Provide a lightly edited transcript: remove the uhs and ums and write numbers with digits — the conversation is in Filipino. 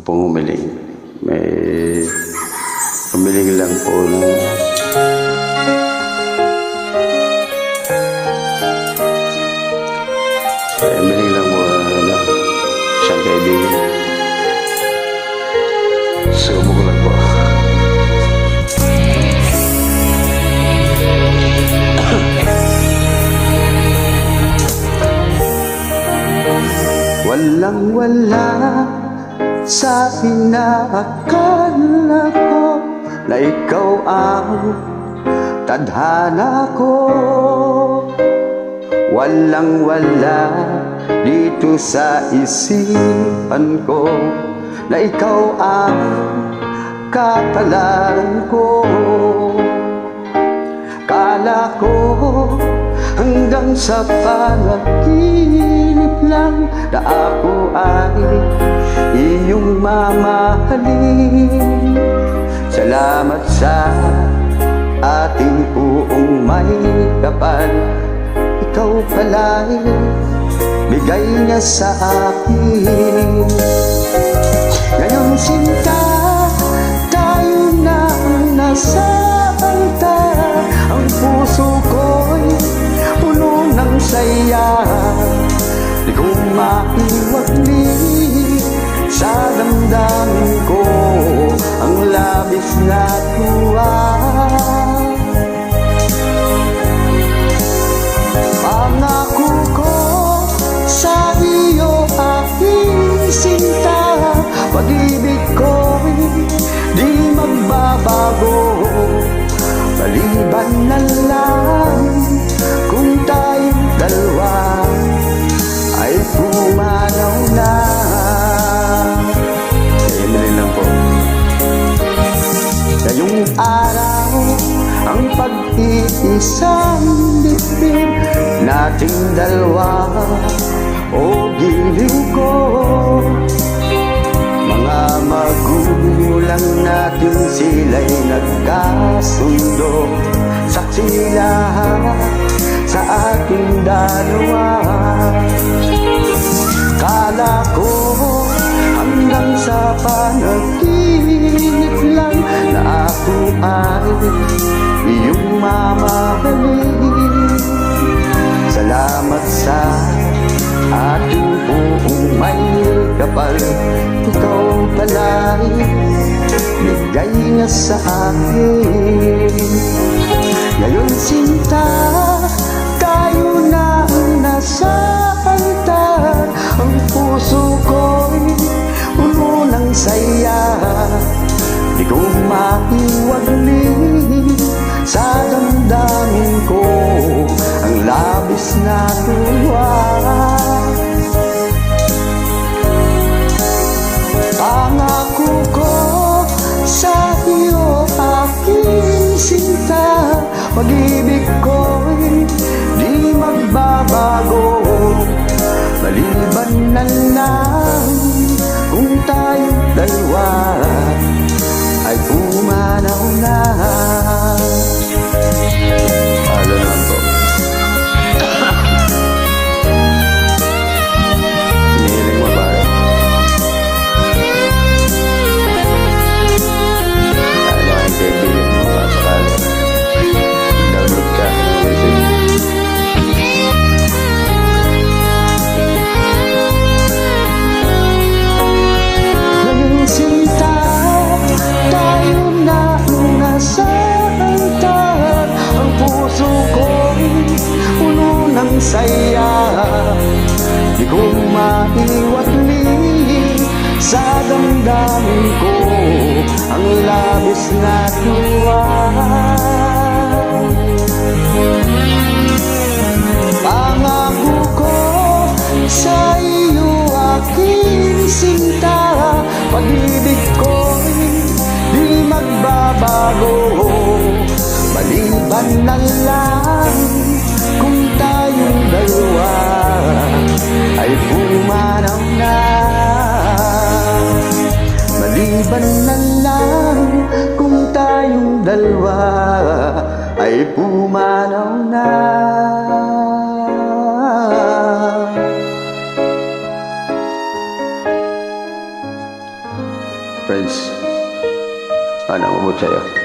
pong humiling. May humiling lang po ng humiling lang po siyang kaibigan. Subok lang po. Walang-wala sa inaakala ko na ikaw ang tadhana ko. Walang-wala dito sa isipan ko na ikaw ang katalan ko. Kala ko hanggang sa panaginip lang na ako ay iyong mamahalin. Salamat sa ating buong may kapal, ikaw pala'y bigay niya sa akin. Ngayon sinta, tayo na ang nasa altar. Ang puso ko'y puno ng saya, di ko maiwagli sa damdamin ko ang labis na tuwa. Pangako ko sa iyo aking sinta, pag-ibig ko'y di magbabago. Maliban na lang kung tayong dalawa ay pumanaw na. Amen lang po. Ngayong araw ang pag-iisang dibdib nating dalawa, o giliw ko. Mga magulang natin sila'y nagkasundo, saksi lahat sa ating dalawa. Kala ko hanggang sa panaginip lang na ako ay iyong mamahalin. Salamat sa ating buong may kapal, ikaw pala'y bigay niya sa akin. Ngayon sinta, tayo na ang nasa altar. Ang puso ko'y puno ng saya, di ko maiwagli sa damdamin ko ang labis na tuwa. Pangako ko sa iyo aking sinta, pag-ibig ko'y di magbabago. Maliban na lang kung tayong dalawa ay pumanaw na. Ano naman po? Hinihiling mo ba? Ano ang kaibigan mo ba sakali? Download ka. Ngayon sinta, tayo na ang nasa altar. Ang puso ko'y puno ng saya, di ko maiwagli sa damdamin ko ang labis na tuwa. Pangako ko sa iyo aking sinta, pag-ibig ko'y di magbabago. Maliban na lang kung tayong dalawa ay pumanaw na. Maliban na lang kung tayong dalawa ay pumanaw na. Friends, ano, umabot sa'yo?